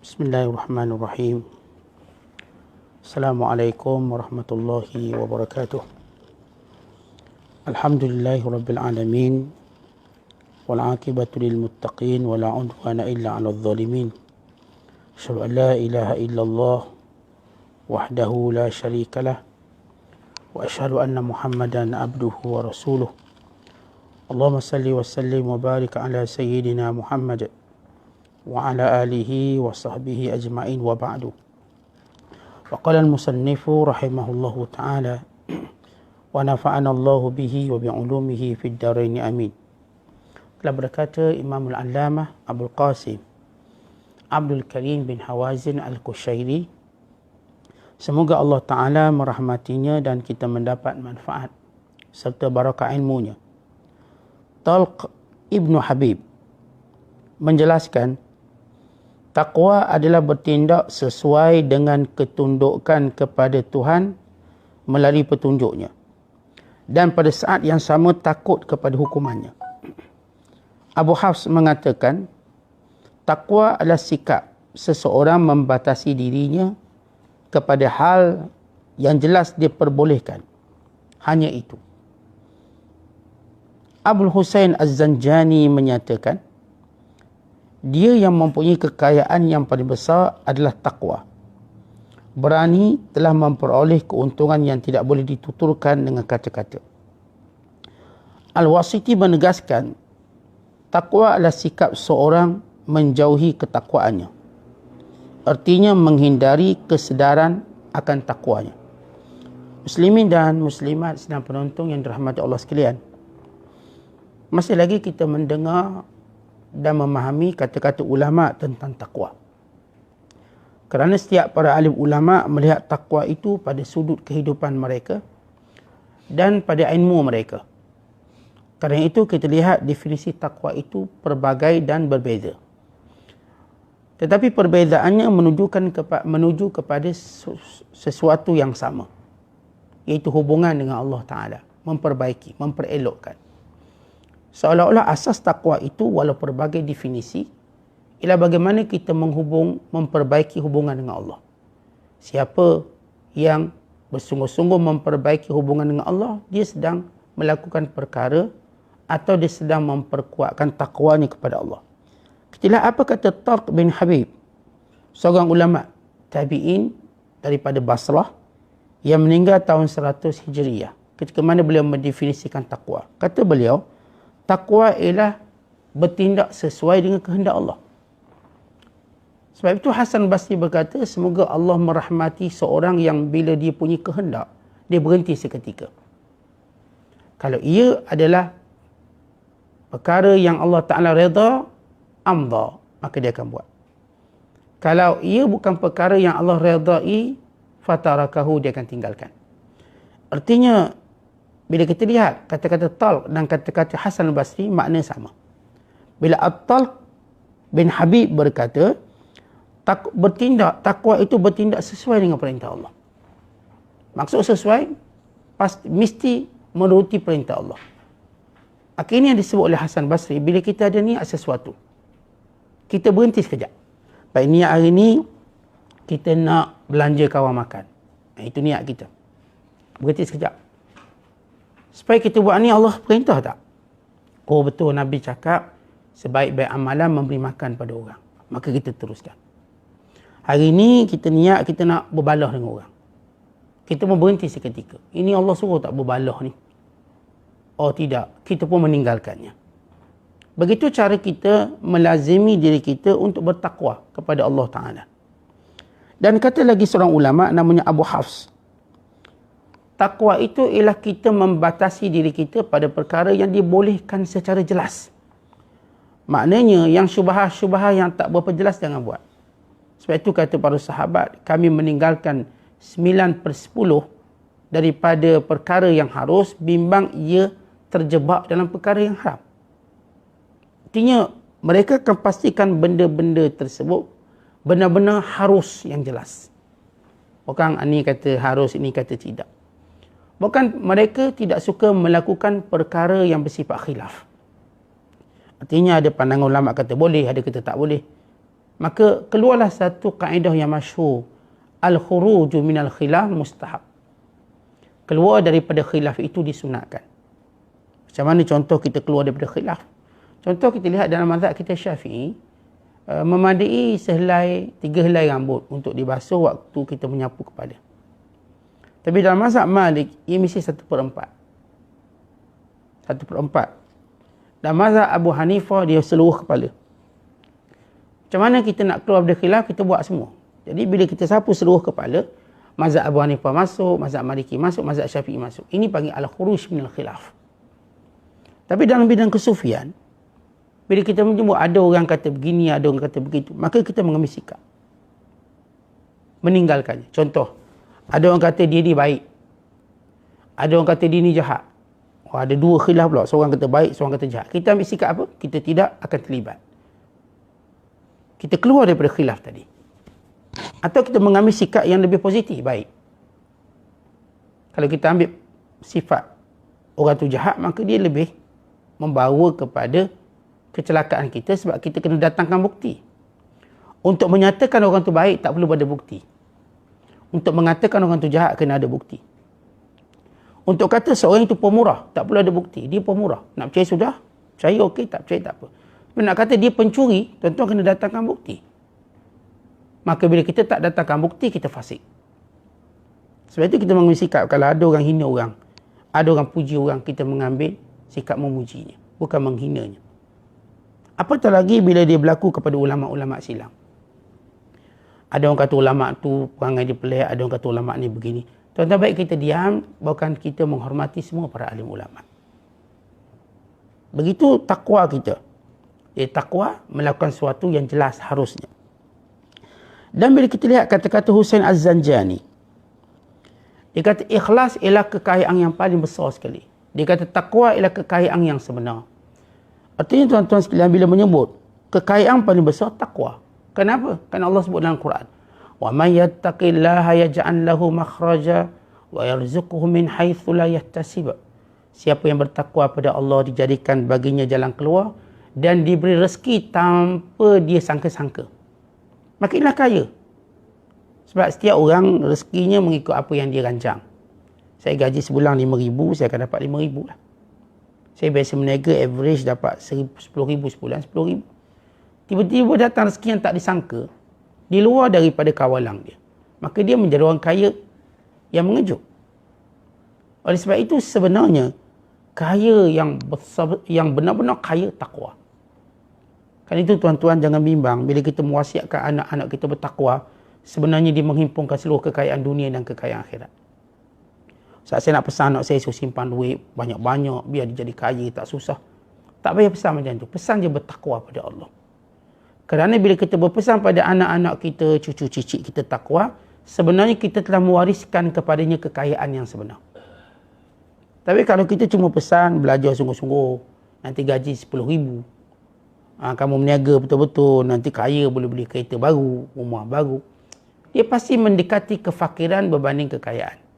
Bismillahirrahmanirrahim. Assalamualaikum warahmatullahi wabarakatuh. Alhamdulillahi rabbil alamin. Wal aqibatu lil muttaqin wa la udwana illa 'alal zalimin. Asyhadu an la ilaha illallah wahdahu la syarikalah wa asyhadu anna Muhammadan abduhu wa rasuluh. Allahumma salli wa sallim wa barik ala sayyidina Muhammad wa ala alihi wa sahbihi ajma'in wa ba'du. Wa qala al-musannifu rahimahullahu ta'ala wa nafa'ana Allahu bihi wa bi'ulumihi fid darain amin. Telah berkata Imam al-Allamah Abdul Qasim Abdul Karim bin Hawazin al-Kushairi, semoga Allah Ta'ala merahmatinya dan kita mendapat manfaat serta barakah ilmunya. Talq Ibn Habib menjelaskan, takwa adalah bertindak sesuai dengan ketundukan kepada Tuhan melalui petunjuknya, dan pada saat yang sama takut kepada hukumannya. Abu Hafs mengatakan, takwa adalah sikap seseorang membatasi dirinya kepada hal yang jelas diperbolehkan. Hanya itu. Abul Husain Az-Zanjani menyatakan, dia yang mempunyai kekayaan yang paling besar adalah takwa. Berani telah memperoleh keuntungan yang tidak boleh dituturkan dengan kata-kata. Al-Wasiti menegaskan, takwa adalah sikap seorang menjauhi ketakwaannya. Artinya menghindari kesedaran akan takwanya. Muslimin dan muslimat sedang penonton yang dirahmati Allah sekalian, masih lagi kita mendengar dan memahami kata-kata ulama tentang takwa. Kerana setiap para alim ulama melihat takwa itu pada sudut kehidupan mereka dan pada ilmu mereka. Kerana itu kita lihat definisi takwa itu pelbagai dan berbeza. Tetapi perbezaannya menuju kepada sesuatu yang sama, iaitu hubungan dengan Allah Ta'ala, memperbaiki, memperelokkan. Seolah-olah asas takwa itu walau berbagai definisi ialah bagaimana kita memperbaiki hubungan dengan Allah. Siapa yang bersungguh-sungguh memperbaiki hubungan dengan Allah, dia sedang melakukan perkara atau dia sedang memperkuatkan takwanya kepada Allah. Kita lihat apa kata Talq bin Habib, seorang ulama tabi'in daripada Basrah yang meninggal tahun 100 Hijriah. Ketika mana beliau mendefinisikan takwa, kata beliau, takwa ialah bertindak sesuai dengan kehendak Allah. Sebab itu Hasan Basri berkata, semoga Allah merahmati seorang yang bila dia punya kehendak, dia berhenti seketika. Kalau ia adalah perkara yang Allah Ta'ala redha, amdha, maka dia akan buat. Kalau ia bukan perkara yang Allah redai, fatarakahu, dia akan tinggalkan. Artinya, bila kita lihat kata-kata Talq dan kata-kata Hasan al-Basri, makna sama. Bila Talq bin Habib berkata, takwa itu bertindak sesuai dengan perintah Allah. Maksud sesuai, mesti menuruti perintah Allah. Akhirnya disebut oleh Hasan Basri, bila kita ada niat sesuatu, kita berhenti sekejap. Baik, niat hari ni, kita nak belanja kawan makan. Itu niat kita. Berhenti sekejap. Supaya kita buat ni, Allah perintah tak? Oh betul, Nabi cakap sebaik-baik amalan memberi makan pada orang. Maka kita teruskan. Hari ni kita niat kita nak berbalah dengan orang. Kita pun berhenti seketika. Ini Allah suruh tak berbalah ni? Oh tidak, kita pun meninggalkannya. Begitu cara kita melazimi diri kita untuk bertakwa kepada Allah Ta'ala. Dan kata lagi seorang ulama namanya Abu Hafs, takwa itu ialah kita membatasi diri kita pada perkara yang dibolehkan secara jelas. Maknanya yang syubhah-syubhah yang tak berapa jelas jangan buat. Sebab itu kata para sahabat, kami meninggalkan 9/10 daripada perkara yang harus bimbang ia terjebak dalam perkara yang haram. Artinya mereka akan pastikan benda-benda tersebut benar-benar harus yang jelas. Bukan ini kata harus, ini kata tidak. Bukan mereka tidak suka melakukan perkara yang bersifat khilaf. Artinya ada pandangan ulama kata boleh, ada kata tak boleh. maka keluarlah satu kaedah yang masyhur, al-khuruju minal khilaf mustahab. Keluar daripada khilaf itu disunatkan. Macam mana contoh kita keluar daripada khilaf? Contoh kita lihat dalam mazhab kita Syafi'i, memadai sehelai, 3 helai rambut untuk dibasuh waktu kita menyapu kepala. Tapi dalam mazhab Malik, ia mesti 1/4. 1/4. Dan mazhab Abu Hanifah, dia seluruh kepala. Macam mana kita nak keluar dari khilaf, kita buat semua. Jadi bila kita sapu seluruh kepala, mazhab Abu Hanifah masuk, mazhab Maliki masuk, mazhab Syafi'i masuk. Ini panggil al-khuruj minal khilaf. Tapi dalam bidang kesufian, bila kita menjumpa ada orang kata begini, ada orang kata begitu, maka kita mengambil sikap. Meninggalkannya. Contoh, ada orang kata dia ni baik. Ada orang kata dia ni jahat. Ada 2 khilaf pula. Seorang kata baik, seorang kata jahat. Kita ambil sikap apa? Kita tidak akan terlibat. Kita keluar daripada khilaf tadi. Atau kita mengambil sikap yang lebih positif, baik. Kalau kita ambil sifat orang tu jahat, maka dia lebih membawa kepada kecelakaan kita sebab kita kena datangkan bukti. Untuk menyatakan orang tu baik, tak perlu ada bukti. Untuk mengatakan orang tu jahat, kena ada bukti. Untuk kata seorang itu pemurah, tak perlu ada bukti. Dia pemurah. Nak percaya sudah, percaya okey, tak percaya tak apa. Tapi nak kata dia pencuri, tuan-tuan kena datangkan bukti. Maka bila kita tak datangkan bukti, kita fasik. Sebab itu kita mengambil sikap, kalau ada orang hina orang, ada orang puji orang, kita mengambil sikap memujinya, bukan menghinanya. Apatah lagi bila dia berlaku kepada ulama'-ulama' silam. Ada orang kata ulama' tu perangai dia pelik, ada orang kata ulama' ni begini. Tuan-tuan, baik kita diam, bahkan kita menghormati semua para alim ulama'. Begitu takwa kita. Takwa melakukan sesuatu yang jelas harusnya. Dan bila kita lihat kata-kata Husain Az-Zanjani, dia kata ikhlas ialah kekayaan yang paling besar sekali. Dia kata takwa ialah kekayaan yang sebenar. Artinya tuan-tuan sekalian, bila menyebut kekayaan paling besar, takwa. Kenapa? Kerana Allah sebut dalam Quran, wa may yattaqillaha yaj'al lahu makhraja wa yarzuquhu min haitsu la yahtasib. Siapa yang bertakwa pada Allah, dijadikan baginya jalan keluar dan diberi rezeki tanpa dia sangka-sangka. Maka inilah kaya. Sebab setiap orang rezekinya mengikut apa yang dia rancang. Saya gaji sebulan 5,000, saya akan dapat 5,000 lah. Saya biasa meniaga, average dapat 10,000 sebulan, 10,000. Tiba-tiba datang rezeki yang tak disangka, di luar daripada kawalan dia. Maka dia menjadi orang kaya yang mengejut. Oleh sebab itu sebenarnya, kaya yang besar, yang benar-benar kaya, takwa. Kan itu tuan-tuan jangan bimbang, bila kita mewasiatkan anak-anak kita bertakwa, sebenarnya dia menghimpunkan seluruh kekayaan dunia dan kekayaan akhirat. Saat saya nak pesan anak saya suruh simpan duit banyak-banyak, biar dia jadi kaya, tak susah. Tak payah pesan macam tu. Pesan dia bertakwa pada Allah. Kerana bila kita berpesan pada anak-anak kita, cucu cicit kita takwa, sebenarnya kita telah mewariskan kepadanya kekayaan yang sebenar. Tapi kalau kita cuma pesan, belajar sungguh-sungguh, nanti gaji 10,000. Kamu meniaga betul-betul, nanti kaya, boleh beli kereta baru, rumah baru. Dia pasti mendekati kefakiran berbanding kekayaan.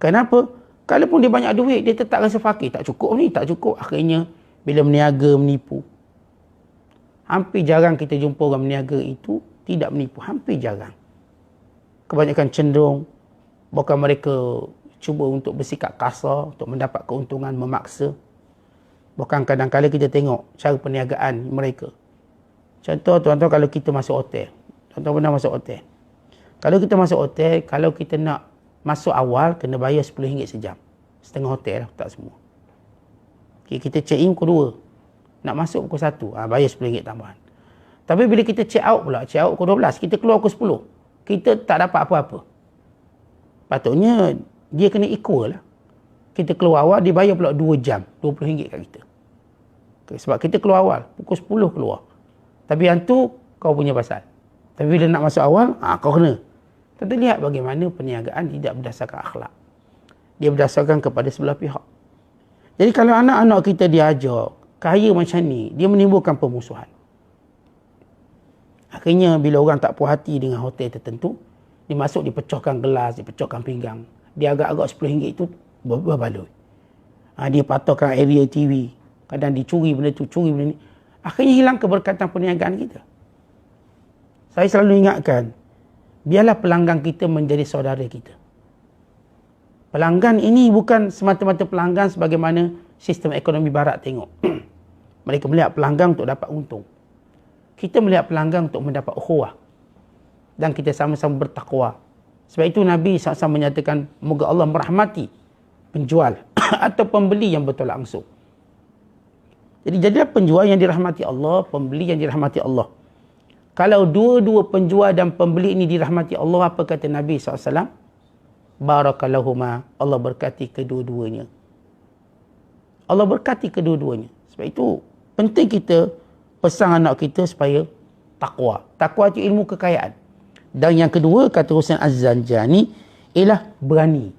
Kenapa? Kalaupun dia banyak duit, dia tetap rasa fakir. Tak cukup ni, tak cukup. Akhirnya, bila meniaga, menipu. Hampir jarang kita jumpa orang meniaga itu tidak menipu. Hampir jarang. Kebanyakan cenderung, bahkan mereka cuba untuk bersikap kasar, untuk mendapat keuntungan, memaksa. Bahkan kadang-kadang kita tengok cara perniagaan mereka. Contoh tuan-tuan, kalau kita masuk hotel. Tuan-tuan pernah masuk hotel. Kalau kita masuk hotel, kalau kita nak masuk awal, kena bayar RM10 sejam. Setengah hotel lah, tak semua. Okay, kita check in pukul 2. Nak masuk pukul 1, bayar RM10 tambahan. Tapi bila kita check out pula, check out pukul 12, kita keluar pukul 10. Kita tak dapat apa-apa. Patutnya, dia kena equal lah. Kita keluar awal, dia bayar pula 2 jam, RM20 kat kita. Okay, sebab kita keluar awal, pukul 10 keluar. Tapi yang tu, kau punya pasal. Tapi bila nak masuk awal, kau kena. Kita lihat bagaimana perniagaan tidak berdasarkan akhlak. Dia berdasarkan kepada sebelah pihak. Jadi kalau anak-anak kita diajar, kaya macam ni, dia menimbulkan permusuhan. Akhirnya bila orang tak puas hati dengan hotel tertentu, dia masuk, dipecahkan gelas, dipecahkan pinggang. Dia agak-agak RM10 itu berbaloi. Dia patahkan area TV. Kadang dicuri benda tu, curi benda ni. Akhirnya hilang keberkatan perniagaan kita. Saya selalu ingatkan, biarlah pelanggan kita menjadi saudara kita. Pelanggan ini bukan semata-mata pelanggan sebagaimana sistem ekonomi barat tengok. Mereka melihat pelanggan untuk dapat untung. Kita melihat pelanggan untuk mendapat ukhuwah. Dan kita sama-sama bertakwa. Sebab itu Nabi SAW menyatakan, moga Allah merahmati penjual atau pembeli yang bertolak ansur. Jadi jadilah penjual yang dirahmati Allah, pembeli yang dirahmati Allah. Kalau dua-dua penjual dan pembeli ini dirahmati Allah, apa kata Nabi SAW? Barakalahuma, Allah berkati kedua-duanya. Allah berkati kedua-duanya. Sebab itu penting kita pesan anak kita supaya takwa. Takwa itu ilmu kekayaan. Dan yang kedua, kata Husain Az-Zanjani, ialah berani.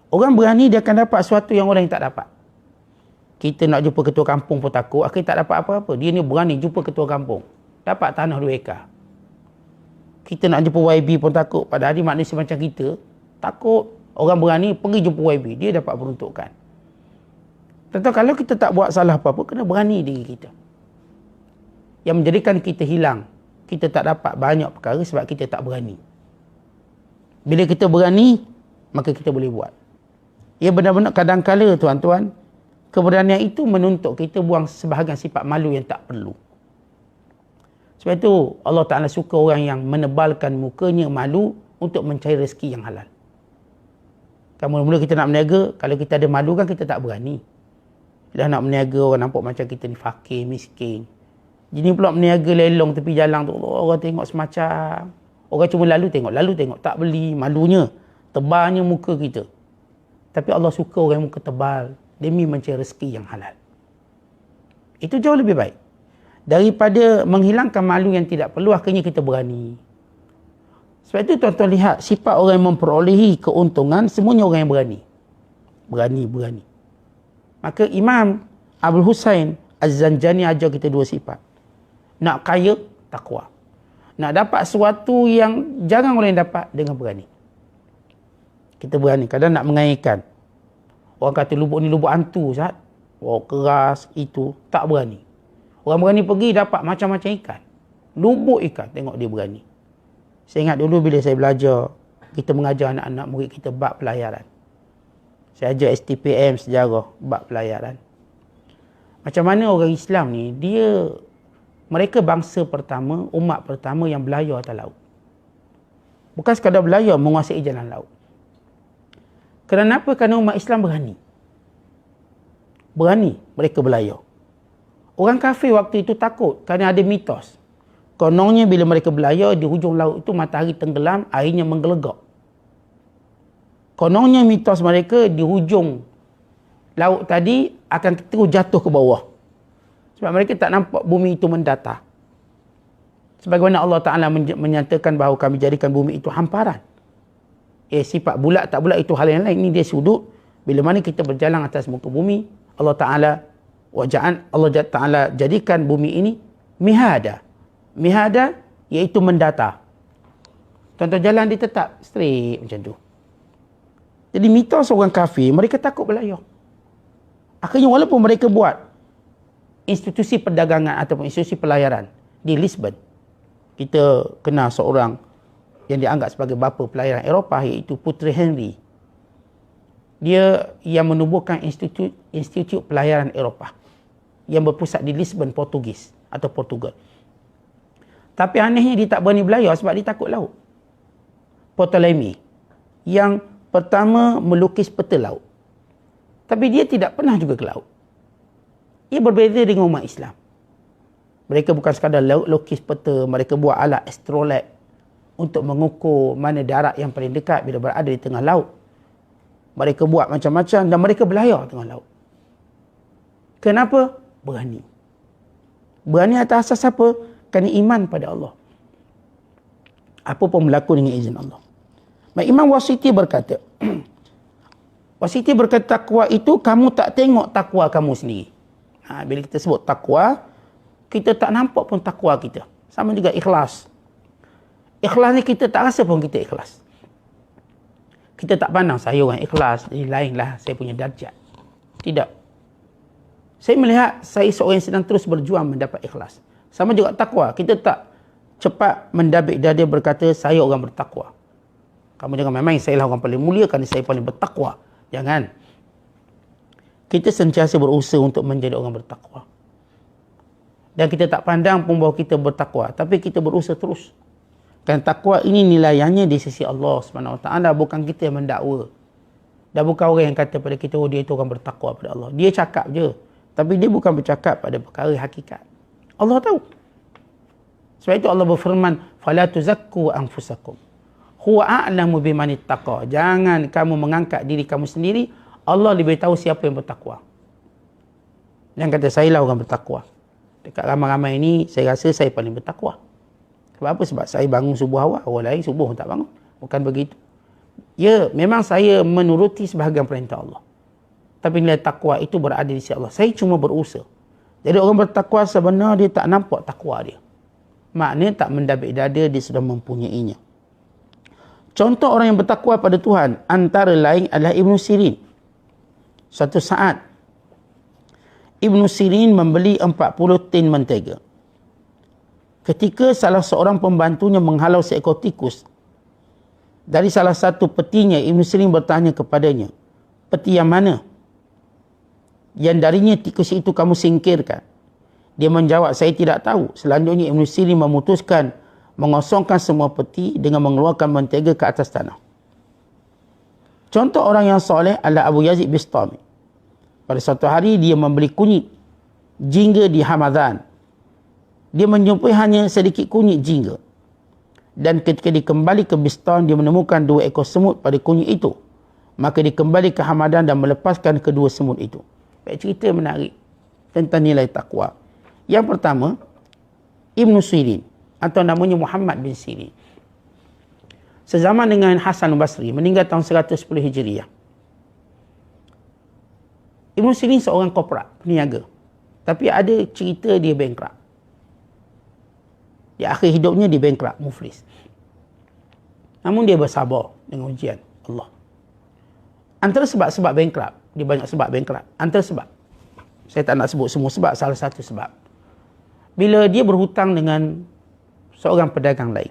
Orang berani dia akan dapat sesuatu yang orang yang tak dapat. Kita nak jumpa ketua kampung pun takut, akhirnya tak dapat apa-apa. Dia ni berani jumpa ketua kampung. Dapat tanah 2 ekar. Kita nak jumpa YB pun takut. Padahal dia manusia macam kita, takut. Orang berani pergi jumpa YB, dia dapat peruntukan. Tentu kalau kita tak buat salah apa-apa, kena berani diri kita. Yang menjadikan kita hilang. Kita tak dapat banyak perkara sebab kita tak berani. Bila kita berani, maka kita boleh buat. Ya benar-benar kadang-kala tuan-tuan, keberanian itu menuntut kita buang sebahagian sifat malu yang tak perlu. Sebab itu Allah Ta'ala suka orang yang menebalkan mukanya malu untuk mencari rezeki yang halal. Kan mula-mula kita nak berniaga, kalau kita ada malu kan kita tak berani. Dah nak berniaga, orang nampak macam kita ni fakir, miskin. Jadi pula berniaga lelong tepi jalan tu, orang tengok semacam. Orang cuma lalu tengok, tak beli, malunya. Tebalnya muka kita. Tapi Allah suka orang yang muka tebal demi mencari rezeki yang halal. Itu jauh lebih baik. Daripada menghilangkan malu yang tidak perlu, akhirnya kita berani. Sebab itu tuan-tuan lihat, sifat orang yang memperolehi keuntungan, semuanya orang yang berani. Berani. Maka Imam Abul Husain Az-Zanjani ajar kita 2 sifat. Nak kaya, takwa. Nak dapat sesuatu yang jarang orang dapat, dengan berani. Kita berani. Kadang nak mengairkan. Orang kata lubuk ni lubuk hantu, Ustaz. Oh, keras, itu. Tak berani. Orang berani pergi dapat macam-macam ikan. Lubuk ikan. Tengok dia berani. Saya ingat dulu bila saya belajar, kita mengajar anak-anak murid kita bab pelayaran. Saya ajar STPM sejarah bab pelayaran. Macam mana orang Islam ni, mereka bangsa pertama, umat pertama yang berlayar atas laut. Bukan sekadar berlayar, menguasai jalan laut. Kenapa? Kerana umat Islam berani. Berani mereka berlayar. Orang kafir waktu itu takut kerana ada mitos. Kononnya bila mereka berlayar, di hujung laut itu matahari tenggelam, airnya menggelegak. Kononnya mitos mereka di hujung laut tadi akan terus jatuh ke bawah. Sebab mereka tak nampak bumi itu mendatar. Sebagaimana Allah Ta'ala menyatakan bahawa kami jadikan bumi itu hamparan. Sifat bulat tak bulat itu hal yang lain. Ini dia sudut. Bila mana kita berjalan atas muka bumi, Allah Ta'ala jadikan bumi ini mihada. Mihada iaitu mendatar. Tuan-tuan jalan dia tetap straight macam tu. Jadi mitos orang kafir, mereka takut berlayar. Akhirnya walaupun mereka buat institusi perdagangan ataupun institusi pelayaran di Lisbon, kita kenal seorang yang dianggap sebagai bapa pelayaran Eropah, iaitu Puteri Henry. Dia yang menubuhkan institut pelayaran Eropah yang berpusat di Lisbon, Portugis atau Portugal. Tapi anehnya dia tak berani berlayar sebab dia takut laut. Ptolemy yang pertama melukis peta laut. Tapi dia tidak pernah juga ke laut. Ia berbeza dengan umat Islam. Mereka bukan sekadar lukis peta, mereka buat alat astrolab untuk mengukur mana darat yang paling dekat bila berada di tengah laut. Mereka buat macam-macam dan mereka berlayar tengah laut. Kenapa? Berani. Berani atas asas apa? Kerana iman pada Allah. Apa pun berlaku dengan izin Allah. Imam Wasiti berkata, takwa itu kamu tak tengok takwa kamu sendiri. Bila kita sebut takwa, kita tak nampak pun takwa kita. Sama juga ikhlas. Ikhlas ni kita tak rasa pun kita ikhlas. Kita tak pandang saya orang ikhlas, jadi lainlah saya punya darjat. Tidak. Saya melihat saya seorang yang sedang terus berjuang mendapat ikhlas. Sama juga takwa. Kita tak cepat mendabik dada berkata, saya orang bertakwa. Kamu jangan main-main, saya lah orang paling mulia kerana saya paling bertakwa. Jangan. Kita sentiasa berusaha untuk menjadi orang bertakwa. Dan kita tak pandang pun bahawa kita bertakwa, tapi kita berusaha terus. Kerana takwa ini nilaiannya di sisi Allah SWT, bukan kita yang mendakwa. Dan bukan orang yang kata pada kita, oh dia itu orang bertakwa pada Allah. Dia cakap je. Tapi dia bukan bercakap pada perkara hakikat. Allah tahu. Sebab itu Allah berfirman, فَلَا تُزَكُّوا أَنفُسَكُمْ هُوَ أَعْلَمُ بِمَنِ اتَّقَى. Jangan kamu mengangkat diri kamu sendiri. Allah lebih tahu siapa yang bertakwa. Yang kata, saya lah orang bertakwa. Dekat ramai-ramai ini, saya rasa saya paling bertakwa. Sebab apa? Sebab saya bangun subuh awal. Orang lain subuh tak bangun. Bukan begitu. Ya, memang saya menuruti sebahagian perintah Allah. Tapi nilai takwa itu berada di sisi Allah. Saya cuma berusaha. Jadi orang bertakwa sebenarnya dia tak nampak takwa dia. Maknanya tak mendabik dada, dia sudah mempunyainya. Contoh orang yang bertakwa pada Tuhan antara lain adalah Ibn Sirin. Suatu saat Ibn Sirin membeli 40 tin mentega. Ketika salah seorang pembantunya menghalau seekor tikus dari salah satu petinya, Ibn Sirin bertanya kepadanya, peti yang mana? Yang darinya tikus itu kamu singkirkan. Dia menjawab, saya tidak tahu. Selanjutnya Ibn Sirin memutuskan mengosongkan semua peti dengan mengeluarkan mentega ke atas tanah. Contoh orang yang soleh adalah Abu Yazid Bistami. Pada suatu hari dia membeli kunyit jingga di Hamadan. Dia menjumpai hanya sedikit kunyit jingga. Dan ketika dia kembali ke Bistam, dia menemukan 2 ekor semut pada kunyit itu. Maka dia kembali ke Hamadan dan melepaskan kedua semut itu. Baik, cerita menarik tentang nilai takwa. Yang pertama, Ibn Sirin atau namanya Muhammad bin Sirin. Sezaman dengan Hasan Basri, meninggal tahun 110 Hijriah. Ibn Sirin seorang korporat, peniaga. Tapi ada cerita dia bankrupt. Di akhir hidupnya dia bankrupt, muflis. Namun dia bersabar dengan ujian Allah. Antara sebab-sebab bankrupt, dia banyak sebab bankrupt. Antara sebab, saya tak nak sebut semua sebab, salah satu sebab. Bila dia berhutang dengan seorang pedagang lain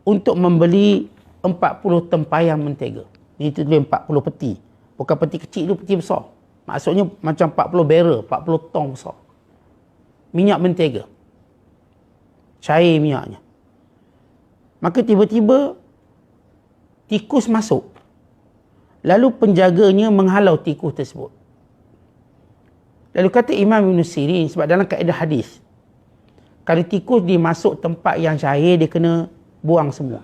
untuk membeli 40 tempayan mentega. Itu dia 40 peti. Bukan peti kecil, itu peti besar. Maksudnya macam 40 barrel, 40 tong besar. Minyak mentega. Cair minyaknya. Maka tiba-tiba tikus masuk. Lalu penjaganya menghalau tikus tersebut. Lalu kata Imam Ibn Sirin, sebab dalam kaedah hadis, kalau tikus dia masuk tempat yang cair, dia kena buang semua.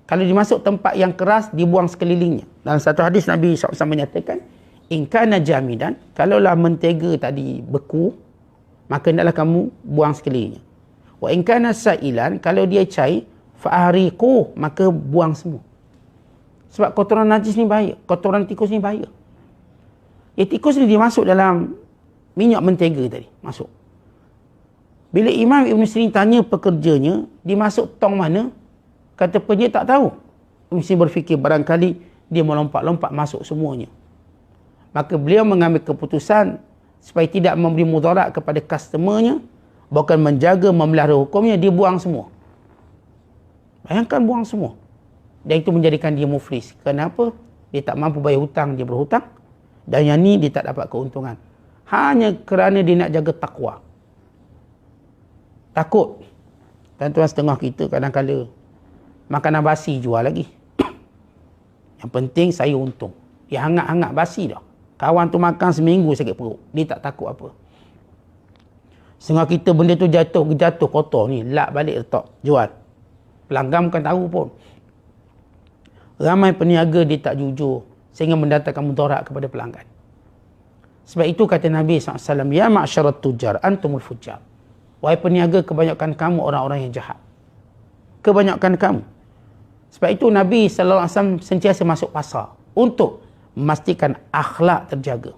Kalau dia masuk tempat yang keras, dibuang sekelilingnya. Dalam satu hadis Nabi SAW menyatakan, in kana jamidan, kalaulah mentega tadi beku, maka hendaklah kamu buang sekelilingnya. Wa in kana sailan, kalau dia cair, fa'ahriquh, maka buang semua. Sebab kotoran najis ni bahaya, kotoran tikus ni bahaya. Tikus ni dia masuk dalam minyak mentega tadi, masuk. Bila Imam Ibn Sirin tanya pekerjanya, dia masuk tong mana? Kata pekerja tak tahu. Ibn Sirin berfikir barangkali dia melompat-lompat masuk semuanya. Maka beliau mengambil keputusan supaya tidak memberi mudarat kepada customernya, bukan menjaga, memelihara hukumnya, dia buang semua. Bayangkan buang semua. Dan itu menjadikan dia muflis. Kenapa? Dia tak mampu bayar hutang, dia berhutang. Dan yang ni dia tak dapat keuntungan. Hanya kerana dia nak jaga takwa. Takut. Tuan-tuan setengah kita kadang-kadang makanan basi jual lagi. Yang penting saya untung. Dia hangat-hangat basi dah. Kawan tu makan seminggu sakit perut. Dia tak takut apa. Setengah kita benda tu jatuh kotor ni. Lap balik letak. Jual. Pelanggan bukan tahu pun. Ramai peniaga dia tak jujur. Sehingga mendatangkan mudarat kepada pelanggan. Sebab itu kata Nabi SAW, ya ma'syarat tujar, antumul fujar. Wahai peniaga, kebanyakan kamu orang-orang yang jahat. Kebanyakan kamu. Sebab itu Nabi SAW sentiasa masuk pasar untuk memastikan akhlak terjaga.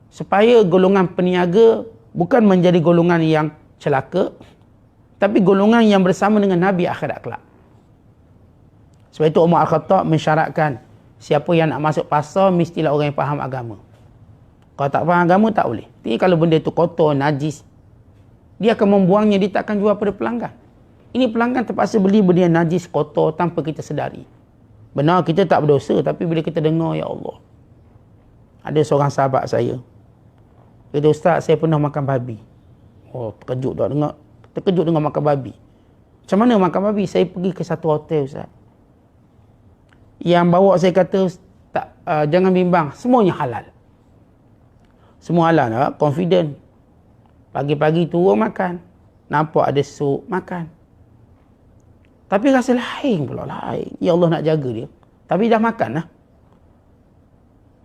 Supaya golongan peniaga bukan menjadi golongan yang celaka, tapi golongan yang bersama dengan Nabi akhir akhlak. Sebab itu Umar Al-Khattab mensyaratkan, siapa yang nak masuk pasar mestilah orang yang faham agama. Kalau tak faham agama tak boleh. Tapi kalau benda itu kotor, najis, Dia akan membuangnya, dia tak akan jual pada pelanggan. Ini pelanggan terpaksa beli benda yang najis, kotor tanpa kita sedari. Benar kita tak berdosa, tapi bila kita dengar, ya Allah. Ada seorang sahabat saya. Dia kata, Ustaz, saya pernah makan babi. Oh, terkejut tak dengar. Terkejut dengan makan babi. Macam mana makan babi? Saya pergi ke satu hotel, Ustaz. Yang bawa saya kata, tak, jangan bimbang, semuanya halal. Semua halal, confident. Pagi-pagi turun makan. Nampak ada sup, makan. Tapi rasa lain pula, lain. Ya Allah nak jaga dia. Tapi dah makan lah.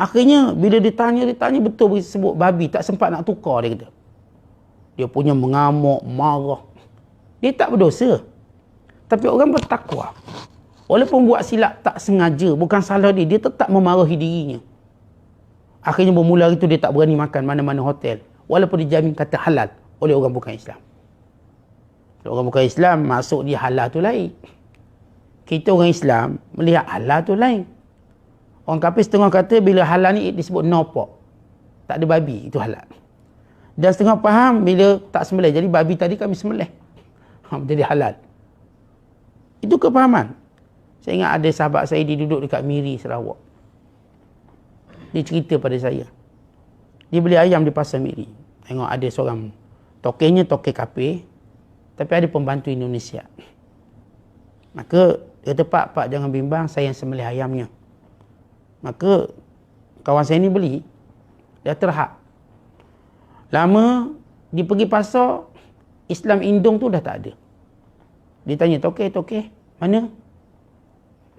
Akhirnya bila ditanya betul sebut babi, tak sempat nak tukar, dia kata. Dia punya mengamuk, marah. Dia tak berdosa. Tapi orang bertakwa. Walaupun buat silap tak sengaja, bukan salah dia, dia tetap memarahi dirinya. Akhirnya bermula itu dia tak berani makan mana-mana hotel. Walaupun dijamin kata halal oleh orang bukan Islam. Kalau orang bukan Islam, masuk dia halal tu lain. Kita orang Islam melihat halal tu lain. Orang kafir setengah kata bila halal ni disebut no pork. Tak ada babi, itu halal. Dan setengah faham bila tak sembelih. Jadi babi tadi kami sembelih. Jadi halal. Itu kefahaman. Saya ingat ada sahabat saya, dia duduk dekat Miri, Sarawak. Dia cerita pada saya. Dia beli ayam di pasar Miri. Tengok ada seorang tokenya tokek kafir. Tapi ada pembantu Indonesia. Maka dia kata, Pak, jangan bimbang, saya yang sembelih ayamnya. Maka kawan saya ni beli. Dia terhad. Lama dia pergi pasar, Islam Indong tu dah tak ada. Dia tanya, tokek, mana?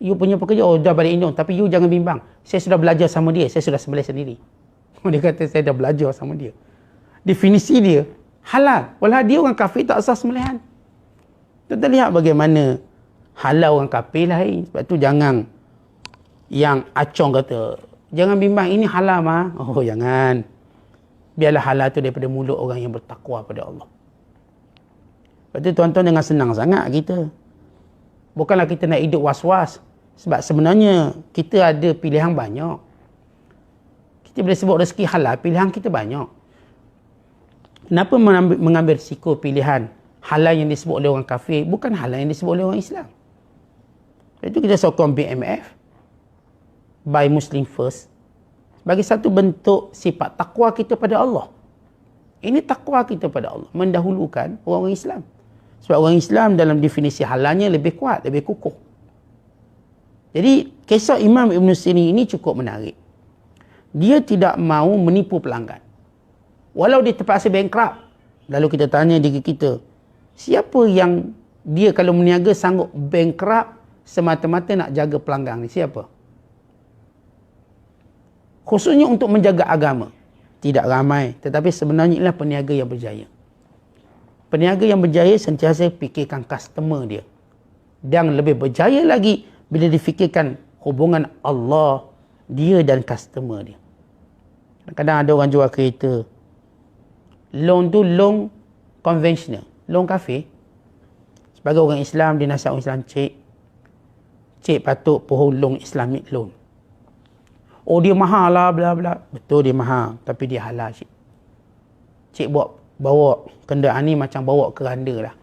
You punya pekerja, oh dah balik Indong. Tapi you jangan bimbang, saya sudah belajar sama dia, saya sudah sembelih sendiri. Dia kata, saya dah belajar sama dia. Definisi dia halal. Walau dia orang kafir tak asas sembelihan. Kita lihat bagaimana halal orang kafir lain. Sebab tu jangan yang acong kata, jangan bimbang, ini halal mah. Oh jangan. Biarlah halal tu daripada mulut orang yang bertakwa pada Allah. Sebab tu tuan-tuan dengan senang sangat kita. Bukanlah kita nak hidup was-was. Sebab sebenarnya kita ada pilihan banyak. Kita boleh sebut rezeki halal, pilihan kita banyak. Kenapa mengambil risiko pilihan halal yang disebut oleh orang kafir, bukan halal yang disebut oleh orang Islam? Itu kita sokong BMF, Buy Muslim First, bagi satu bentuk sifat takwa kita pada Allah. Ini takwa kita pada Allah, mendahulukan orang Islam. Sebab orang Islam dalam definisi halalnya lebih kuat, lebih kukuh. Jadi kisah Imam Ibn Sirin ini cukup menarik. Dia tidak mahu menipu pelanggan. Walau dia terpaksa bankrupt. Lalu kita tanya diri kita, siapa yang dia kalau meniaga sanggup bankrupt semata-mata nak jaga pelanggan ni? Siapa? Khususnya untuk menjaga agama. Tidak ramai. Tetapi sebenarnya inilah peniaga yang berjaya. Peniaga yang berjaya sentiasa fikirkan customer dia. Dan lebih berjaya lagi bila difikirkan hubungan Allah, dia dan customer dia. Kadang-kadang ada orang jual kereta. Loan tu loan konvensional. Loan kafe. Sebagai orang Islam, dia nasihat orang Islam, cik patut pohon loan Islamic loan. Oh dia mahal lah, bla bla. Betul dia mahal, tapi dia halal cik. Cik bawa kenderaan ni macam bawa keranda lah.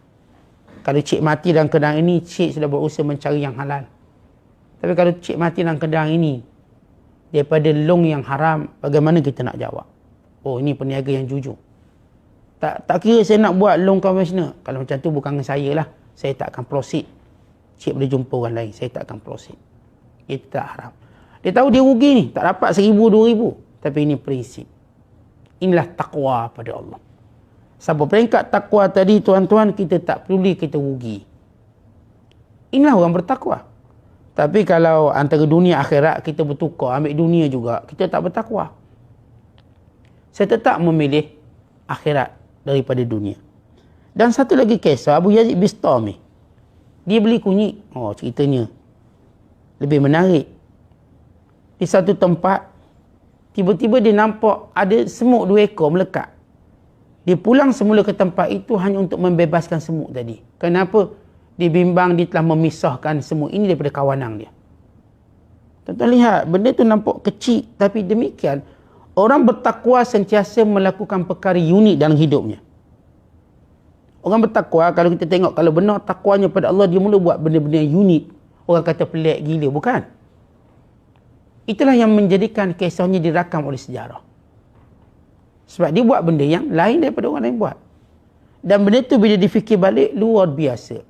Kalau cik mati dalam kenderaan ini, cik sudah berusaha mencari yang halal. Tapi kalau cik mati dalam kenderaan ini, daripada loan yang haram, bagaimana kita nak jawab? Oh ini peniaga yang jujur. Tak kira saya nak buat loan konvensional. Kalau macam tu bukan dengan saya lah. Saya tak akan proceed. Cik boleh jumpa orang lain. Saya tak akan proceed. Itu tak haram. Dia tahu dia rugi ni. Tak dapat 1,000, 2,000. Tapi ini prinsip. Inilah takwa pada Allah. Sampai peringkat takwa tadi tuan-tuan, kita tak peduli kita rugi. Inilah orang bertakwa. Tapi kalau antara dunia akhirat kita bertukar, ambil dunia juga, kita tak bertakwa. Saya tetap memilih akhirat daripada dunia. Dan satu lagi kisah Abu Yazid Bistami. Dia beli kunyit. Oh ceritanya lebih menarik. Di satu tempat, tiba-tiba dia nampak ada semut 2 ekor melekat. Dia pulang semula ke tempat itu hanya untuk membebaskan semut tadi. Kenapa? Dia bimbang dia telah memisahkan semut ini daripada kawanan dia. Tuan-tuan lihat, benda tu nampak kecil, tapi demikian orang bertakwa sentiasa melakukan perkara unik dalam hidupnya. Orang bertakwa, kalau kita tengok, kalau benar takwanya pada Allah, dia mula buat benda-benda yang unik. Orang kata pelik gila, bukan. Itulah yang menjadikan kisahnya dirakam oleh sejarah. Sebab dia buat benda yang lain daripada orang lain buat. Dan benda tu bila difikir balik, luar biasa.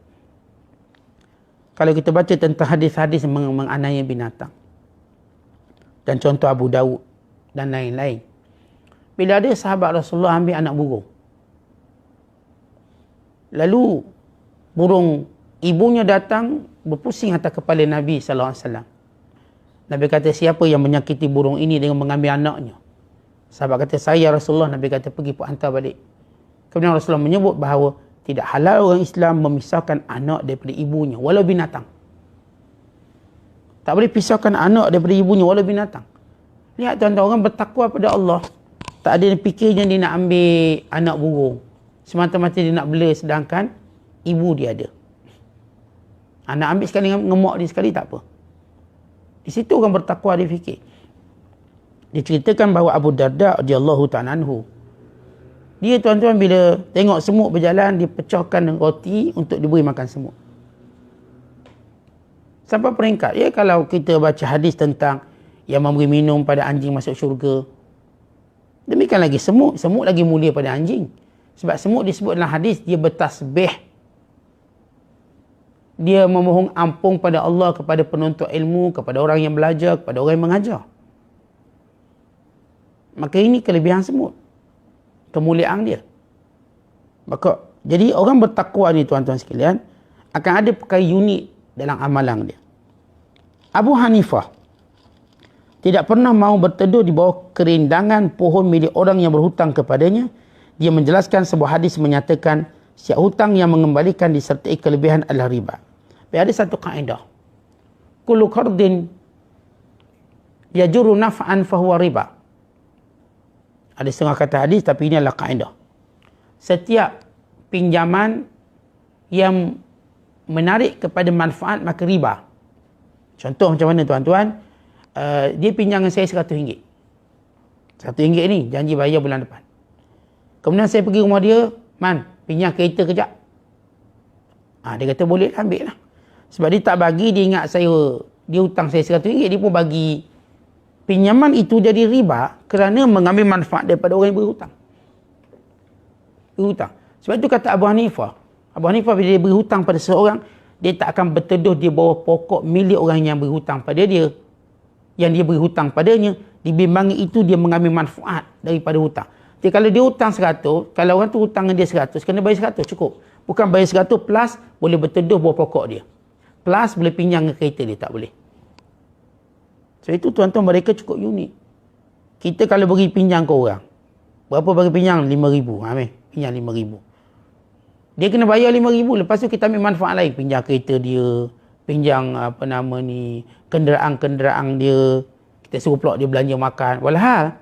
Kalau kita baca tentang hadis-hadis menganiaya binatang. Dan contoh Abu Daud dan lain-lain. Bila ada sahabat Rasulullah ambil anak burung. Lalu burung ibunya datang berpusing atas kepala Nabi SAW. Nabi kata, siapa yang menyakiti burung ini dengan mengambil anaknya? Sahabat kata, saya Rasulullah. Nabi kata, pergi pun hantar balik. Kemudian Rasulullah menyebut bahawa tidak halal orang Islam memisahkan anak daripada ibunya, walau binatang. Tak boleh pisahkan anak daripada ibunya, walau binatang. Lihat tuan-tuan, orang bertakwa pada Allah. Tak ada fikirnya dia nak ambil anak burung. Semata-mata dia nak bela, sedangkan ibu dia ada. Anak ambil sekali, ngemok dia sekali, tak apa. Di situ orang bertakwa, dia fikir. Dia ceritakan bahawa Abu Darda radhiyallahu ta'ala anhu, dia tuan-tuan bila tengok semut berjalan, dia pecahkan roti untuk diberi makan semut. Sampai peringkat, ya, kalau kita baca hadis tentang yang memberi minum pada anjing masuk syurga, demikian lagi semut. Semut lagi mulia pada anjing. Sebab semut disebut dalam hadis, dia bertasbih. Dia memohon ampun pada Allah, kepada penuntut ilmu, kepada orang yang belajar, kepada orang yang mengajar. Maka ini kelebihan semut. Kemuliaan dia. Maka, jadi orang bertakwa ni tuan-tuan sekalian, akan ada perkara unik dalam amalan dia. Abu Hanifah tidak pernah mahu berteduh di bawah kerindangan pohon milik orang yang berhutang kepadanya. Dia menjelaskan sebuah hadis menyatakan, siap hutang yang mengembalikan disertai kelebihan adalah riba. Tapi ada satu kaedah. Kullu qardin yajurru naf'an fahuwa riba. Ada setengah kata hadis, tapi ini adalah kaedah. Setiap pinjaman yang menarik kepada manfaat, maka riba. Contoh macam mana tuan-tuan? Dia pinjam dengan saya RM100. RM100 ni janji bayar bulan depan. Kemudian saya pergi rumah dia, Man, pinjam kereta kejap. Dia kata boleh lah, ambil lah. Sebab dia tak bagi, dia ingat saya, dia hutang saya RM100, dia pun bagi. Pinjaman itu jadi riba kerana mengambil manfaat daripada orang yang berhutang. Berhutang. Sebab itu kata Abu Hanifah. Abu Hanifah bila dia berhutang pada seorang, dia tak akan berteduh di bawah pokok milik orang yang berhutang pada dia. Yang dia berhutang padanya, dibimbangi itu dia mengambil manfaat daripada hutang. Jadi kalau dia hutang 100, kalau orang tu hutang dia 100, kena bayar 100 cukup. Bukan bayar 100 plus boleh berteduh bawah pokok dia. Plus boleh pinjam ke kereta dia, tak boleh. So itu tuan-tuan, mereka cukup unik. Kita kalau bagi pinjam ke orang, berapa bagi pinjam? RM5,000. Pinjam RM5,000. Dia kena bayar RM5,000. Lepas tu kita ambil manfaat lain. Pinjam kereta dia, pinjam kenderaan-kenderaan dia. Kita suruh pula dia belanja makan. Walhal,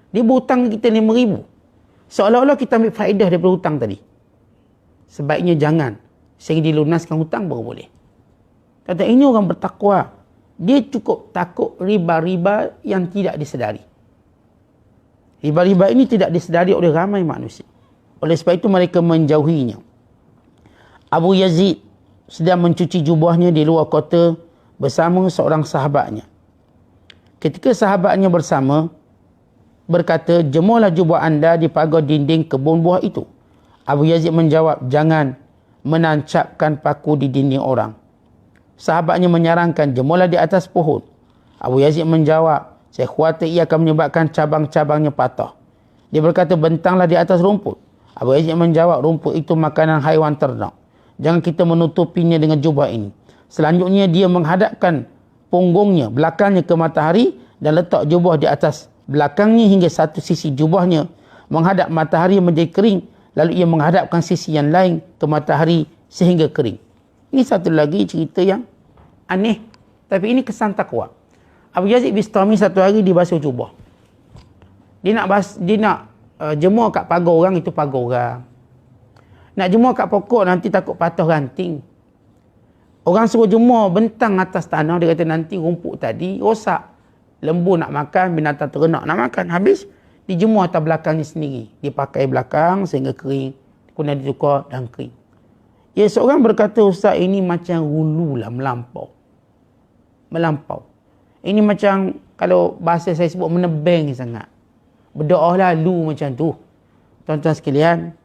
dia berhutang kita RM5,000. Seolah-olah kita ambil faedah daripada hutang tadi. Sebaiknya jangan. Sehingga dilunaskan hutang baru boleh. Kata ini orang bertakwa. Dia cukup takut riba-riba yang tidak disedari. Riba-riba ini tidak disedari oleh ramai manusia. Oleh sebab itu mereka menjauhinya. Abu Yazid sedang mencuci jubahnya di luar kota bersama seorang sahabatnya. Ketika sahabatnya bersama, berkata, jemurlah jubah anda di pagar dinding kebun buah itu. Abu Yazid menjawab, jangan menancapkan paku di dinding orang. Sahabatnya menyarankan, jemurlah di atas pohon. Abu Yazid menjawab, saya khawatir ia akan menyebabkan cabang-cabangnya patah. Dia berkata, bentanglah di atas rumput. Abu Yazid menjawab, rumput itu makanan haiwan ternak. Jangan kita menutupinya dengan jubah ini. Selanjutnya dia menghadapkan punggungnya, belakangnya ke matahari dan letak jubah di atas belakangnya hingga satu sisi jubahnya menghadap matahari menjadi kering. Lalu ia menghadapkan sisi yang lain ke matahari sehingga kering. Ini satu lagi cerita yang aneh. Tapi ini kesan takwa. Abu Yazid Bistami satu hari dia basuh jubah. Dia nak jemur kat pagar orang, itu pagar orang. Nak jemur kat pokok nanti takut patah ranting. Orang suruh jemur bentang atas tanah. Dia kata nanti rumput tadi rosak. Lembu nak makan, binatang ternak nak makan. Habis dijemur atas belakangnya sendiri. Dia pakai belakang sehingga kering. kemudian ditukar dan kering. Ya, seorang berkata, Ustaz, ini macam hulu lah, melampau. Ini macam, kalau bahasa saya sebut, menebeng sangat. Berdoa lah lu macam tu. Tuan-tuan sekalian,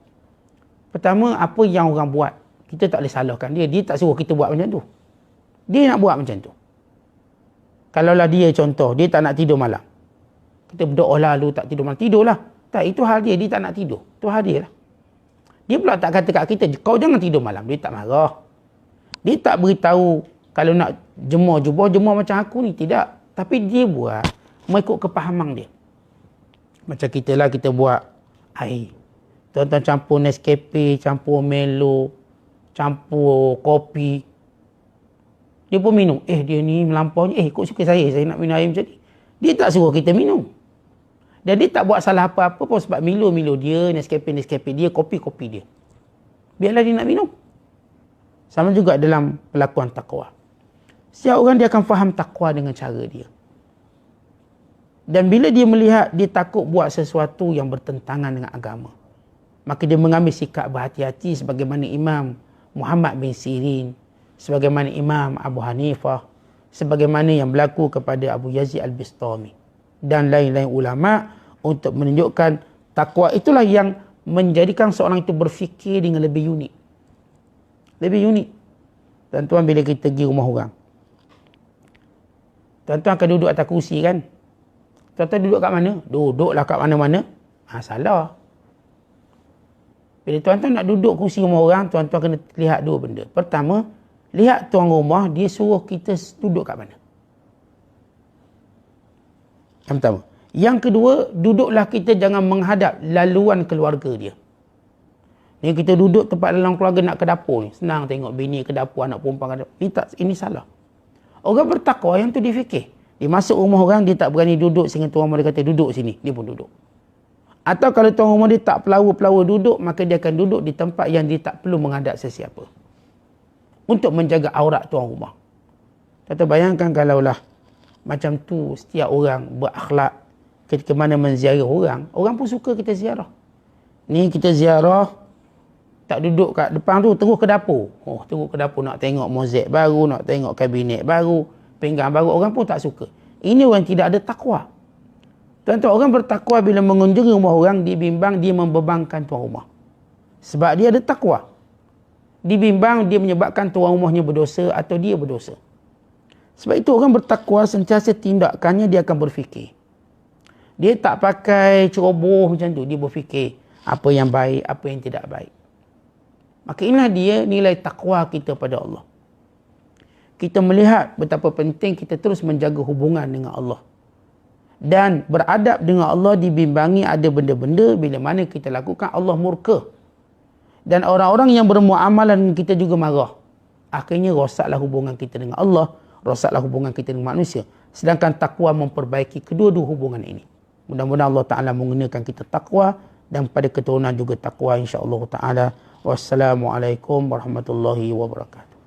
pertama, apa yang orang buat, kita tak boleh salahkan dia. Dia tak suruh kita buat macam tu. Dia nak buat macam tu. Kalaulah dia contoh, dia tak nak tidur malam. Kita berdoa lah lu tak tidur malam. Tidurlah. Tak, itu hal dia. Dia tak nak tidur. Itu hal dia lah. Dia pula tak kata kat kita, kau jangan tidur malam. Dia tak marah. Dia tak beritahu, kalau nak jemur macam aku ni. Tidak. Tapi dia buat mengikut kepahaman dia. Macam kita lah, kita buat air. Tuan-tuan campur Nescafe, campur Milo, campur kopi. Dia pun minum. Dia ni melampaunya. Kok suka saya nak minum air macam ni. Dia tak suruh kita minum. Dan dia tak buat salah apa-apa pun sebab Milo dia, Nescafe dia, kopi dia. Biarlah dia nak minum. Sama juga dalam pelakuan takwa. Setiap orang dia akan faham takwa dengan cara dia. Dan bila dia melihat dia takut buat sesuatu yang bertentangan dengan agama, maka dia mengambil sikap berhati-hati sebagaimana Imam Muhammad bin Sirin, sebagaimana Imam Abu Hanifah, sebagaimana yang berlaku kepada Abu Yazid Al-Bistami dan lain-lain ulama, untuk menunjukkan takwa itulah yang menjadikan seorang itu berfikir dengan lebih unik. Lebih unik. Tuan-tuan, bila kita pergi rumah orang, tuan-tuan akan duduk atas kursi kan? Tuan-tuan duduk kat mana? Duduklah kat mana-mana. Salah. Bila tuan-tuan nak duduk kursi rumah orang, tuan-tuan kena lihat dua benda. Pertama, lihat tuan rumah, dia suruh kita duduk kat mana. Yang pertama. Yang kedua, duduklah kita jangan menghadap laluan keluarga dia. Ni kita duduk tempat dalam keluarga nak ke dapur ni. Senang tengok bini ke dapur, anak perempuan ke dapur. Ini salah. Orang bertakwa yang tu dia fikir. Dia masuk rumah orang, dia tak berani duduk sehingga tuan rumah dia kata duduk sini. Dia pun duduk. Atau kalau tuan rumah dia tak pelawa-pelawa duduk, maka dia akan duduk di tempat yang dia tak perlu menghadap sesiapa. Untuk menjaga aurat tuan rumah. Tuan bayangkan kalaulah macam tu setiap orang berakhlak ketika mana menziarah orang pun suka kita ziarah. Ni kita ziarah, tak duduk kat depan tu, terus ke dapur. Terus ke dapur nak tengok mozaik baru, nak tengok kabinet baru, pinggang baru, orang pun tak suka. Ini orang tidak ada takwa. Tuan-tuan, orang bertakwa bila mengunjungi rumah orang, dibimbang dia membebankan tuan rumah. Sebab dia ada takwa. Dibimbang dia menyebabkan tuan rumahnya berdosa atau dia berdosa. Sebab itu orang bertakwa sentiasa tindakannya dia akan berfikir. Dia tak pakai ceroboh macam tu. Dia berfikir apa yang baik, apa yang tidak baik. Maka inilah dia nilai takwa kita pada Allah. Kita melihat betapa penting kita terus menjaga hubungan dengan Allah. Dan beradab dengan Allah dibimbangi ada benda-benda bila mana kita lakukan Allah murka. Dan orang-orang yang bermuamalah dengan kita juga marah. Akhirnya rosaklah hubungan kita dengan Allah, rosaklah hubungan kita dengan manusia. Sedangkan takwa memperbaiki kedua-dua hubungan ini. Mudah-mudahan Allah Ta'ala menggunakan kita takwa dan pada keturunan juga takwa insya-Allah Ta'ala. Wassalamualaikum warahmatullahi wabarakatuh.